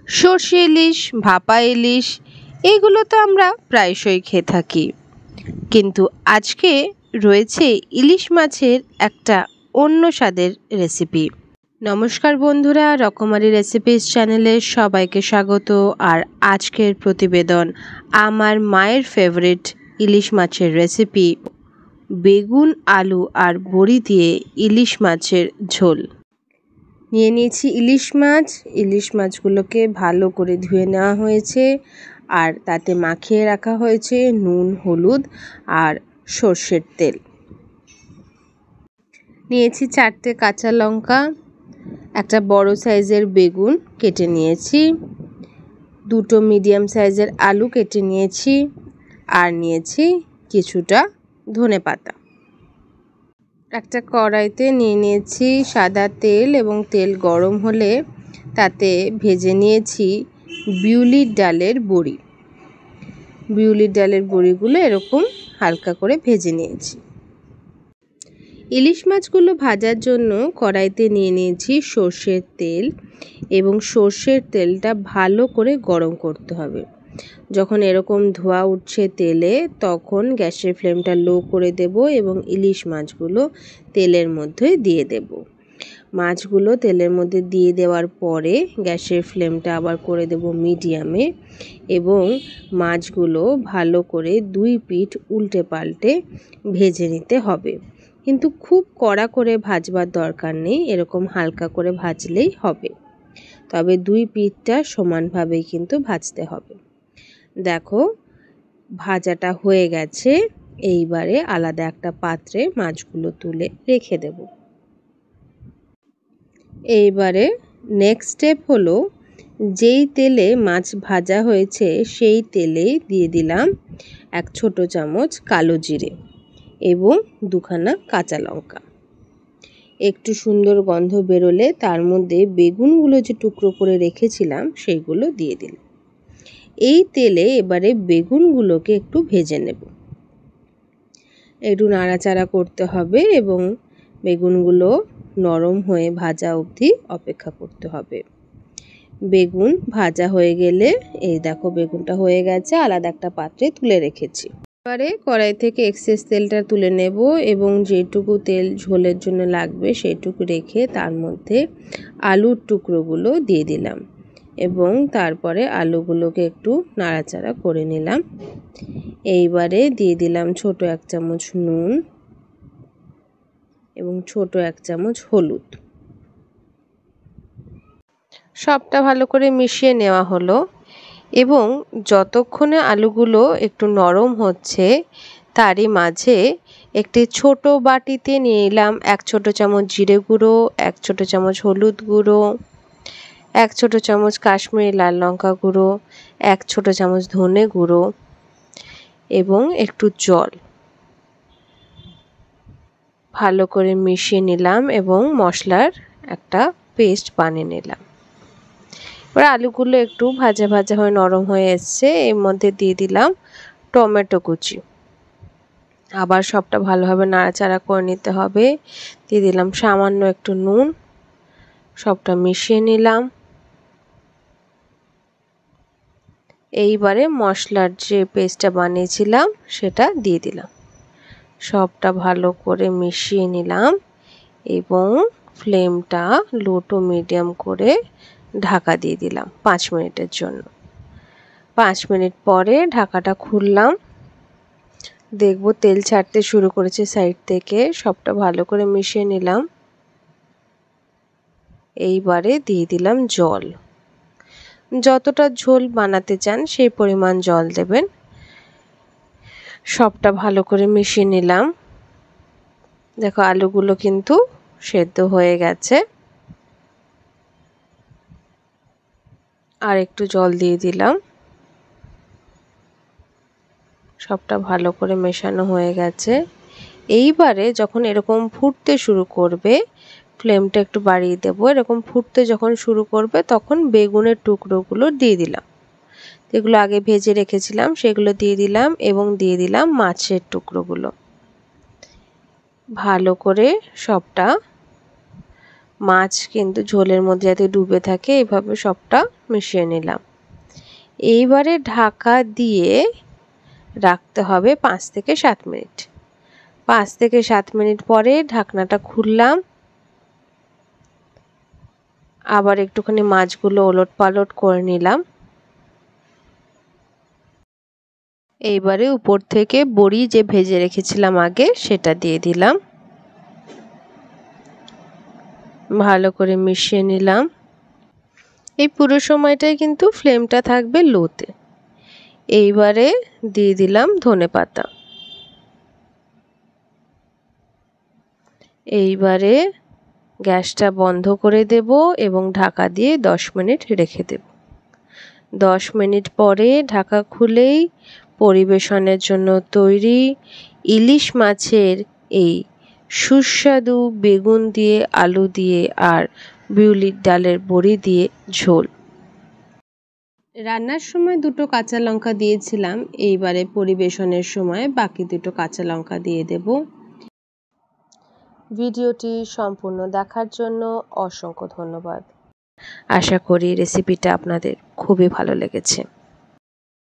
সর্ষে ইলিশ, ভাপা ইলিশ এগুলো তো আমরা প্রায়শই খেয়ে থাকি, কিন্তু আজকে রয়েছে ইলিশ মাছের একটা অন্য স্বাদের রেসিপি। নমস্কার বন্ধুরা, রকমারি রেসিপিস চ্যানেলে সবাইকে স্বাগত। আর আজকের প্রতিবেদন আমার মায়ের ফেভারিট ইলিশ মাছের রেসিপি, বেগুন আলু আর বড়ি দিয়ে ইলিশ মাছের ঝোল। নিয়ে নিয়েছি ইলিশ মাছ। ইলিশ মাছগুলোকে ভালো করে ধুয়ে নেওয়া হয়েছে আর তাতে মাখিয়ে রাখা হয়েছে নুন, হলুদ আর সর্ষের তেল। নিয়েছি 4টে কাঁচা লঙ্কা, একটা বড় সাইজের বেগুন কেটে নিয়েছি, 2টো মিডিয়াম সাইজের আলু কেটে নিয়েছি আর নিয়েছি কিছুটা ধনেপাতা। একটা কড়াইতে নিয়ে নিয়েছি সাদা তেল এবং তেল গরম হলে তাতে ভেজে নিয়েছি বিউলির ডালের বড়ি। বিউলির ডালের বড়িগুলো এরকম হালকা করে ভেজে নিয়েছি। ইলিশ মাছগুলো ভাজার জন্য কড়াইতে নিয়ে নিয়েছি সর্ষের তেল এবং সর্ষের তেলটা ভালো করে গরম করতে হবে। যখন এরকম ধোঁয়া উঠছে তেলে, তখন গ্যাসের ফ্লেমটা লো করে দেব এবং ইলিশ মাছগুলো তেলের মধ্যে দিয়ে দেব। মাছগুলো তেলের মধ্যে দিয়ে দেওয়ার পরে গ্যাসের ফ্লেমটা আবার করে দেব মিডিয়ামে এবং মাছগুলো ভালো করে 2 পিঠ উল্টে পাল্টে ভেজে নিতে হবে। কিন্তু খুব কড়া করে ভাজবার দরকার নেই, এরকম হালকা করে ভাজলেই হবে। তবে 2 পিঠটা সমানভাবেই কিন্তু ভাজতে হবে। দেখো ভাজাটা হয়ে গেছে। এইবারে আলাদা একটা পাত্রে মাছগুলো তুলে রেখে দেব। এইবারে নেক্সট স্টেপ হলো, যেই তেলে মাছ ভাজা হয়েছে সেই তেলেই দিয়ে দিলাম 1 ছোট চামচ কালো জিরে এবং 2খানা কাঁচা লঙ্কা। একটু সুন্দর গন্ধ বেরোলে তার মধ্যে বেগুনগুলো যে টুকরো করে রেখেছিলাম সেইগুলো দিয়ে দিলাম। এই তেলে এবারে বেগুনগুলোকে একটু ভেজে নেব। একটু নাড়াচাড়া করতে হবে এবং বেগুনগুলো নরম হয়ে ভাজা অবধি অপেক্ষা করতে হবে। বেগুন ভাজা হয়ে গেলে এই দেখো বেগুনটা হয়ে গেছে, আলাদা একটা পাত্রে তুলে রেখেছি। এবারে কড়াই থেকে এক্সেস তেলটা তুলে নেব এবং যেটুকু তেল ঝোলের জন্য লাগবে সেইটুকু রেখে তার মধ্যে আলুর টুকরোগুলো দিয়ে দিলাম এবং তারপরে আলুগুলোকে একটু নাড়াচাড়া করে নিলাম। এইবারে দিয়ে দিলাম ছোট 1 চামচ নুন এবং ছোট 1 চামচ হলুদ। সবটা ভালো করে মিশিয়ে নেওয়া হলো এবং যতক্ষণে আলুগুলো একটু নরম হচ্ছে তারই মাঝে একটি ছোট বাটিতে নিয়ে নিলাম 1 ছোট চামচ জিরে গুঁড়ো, 1 ছোট চামচ হলুদ গুঁড়ো, 1 ছোট চামচ কাশ্মীরি লাল লঙ্কা গুঁড়ো, 1 ছোট চামচ ধনে গুঁড়ো এবং একটু জল ভালো করে মিশিয়ে নিলাম এবং মশলার একটা পেস্ট বানিয়ে নিলাম। এবার আলুগুলো একটু ভাজা ভাজা হয়ে নরম হয়ে এসছে, এর মধ্যে দিয়ে দিলাম টমেটো কুচি। আবার সবটা ভালোভাবে নাড়াচাড়া করে নিতে হবে। দিয়ে দিলাম সামান্য একটু নুন, সবটা মিশিয়ে নিলাম। এইবারে মশলার যে পেস্টটা বানিয়েছিলাম সেটা দিয়ে দিলাম। সবটা ভালো করে মিশিয়ে নিলাম এবং ফ্লেমটা লো টু মিডিয়াম করে ঢাকা দিয়ে দিলাম 5 মিনিটের জন্য। 5 মিনিট পরে ঢাকাটা খুললাম, দেখব তেল ছাড়তে শুরু করেছে সাইড থেকে। সবটা ভালো করে মিশিয়ে নিলাম। এইবারে দিয়ে দিলাম জল। যতটা ঝোল বানাতে চান সেই পরিমাণ জল দেবেন। সবটা ভালো করে মিশিয়ে নিলাম। দেখো আলুগুলো কিন্তু সেদ্ধ হয়ে গেছে। আর একটু জল দিয়ে দিলাম। সবটা ভালো করে মেশানো হয়ে গেছে। এইবারে যখন এরকম ফুটতে শুরু করবে, ফ্লেমটা একটু বাড়িয়ে দেব। এরকম ফুটতে যখন শুরু করবে তখন বেগুনের টুকরোগুলো দিয়ে দিলাম, যেগুলো আগে ভেজে রেখেছিলাম সেগুলো দিয়ে দিলাম এবং দিয়ে দিলাম মাছের টুকরোগুলো। ভালো করে সবটা মাছ কিন্তু ঝোলের মধ্যে যাতে ডুবে থাকে এইভাবে সবটা মিশিয়ে নিলাম। এইবারে ঢাকা দিয়ে রাখতে হবে 5 থেকে 7 মিনিট। 5 থেকে 7 মিনিট পরে ঢাকনাটা খুললাম। আবার একটুখানি মাছগুলো ওলটপালট করে নিলাম। এইবারে উপর থেকে বড়ি যে ভেজে রেখেছিলাম আগে সেটা দিয়ে দিলাম। ভালো করে মিশিয়ে নিলাম। এই পুরো সময়টাই কিন্তু ফ্লেমটা থাকবে লোতে। এইবারে দিয়ে দিলাম ধনেপাতা। এইবারে গ্যাসটা বন্ধ করে দেব এবং ঢাকা দিয়ে 10 মিনিট রেখে দেব। 10 মিনিট পরে ঢাকা খুলেই পরিবেশনের জন্য তৈরি ইলিশ মাছের এই সুস্বাদু বেগুন দিয়ে, আলু দিয়ে আর বিউলির ডালের বড়ি দিয়ে ঝোল। রান্নার সময় 2টো কাঁচা লঙ্কা দিয়েছিলাম, এইবারে পরিবেশনের সময় বাকি 2টো কাঁচা লঙ্কা দিয়ে দেব। ভিডিওটি সম্পূর্ণ দেখার জন্য অসংখ্য ধন্যবাদ। আশা করি রেসিপিটা আপনাদের খুবই ভালো লেগেছে।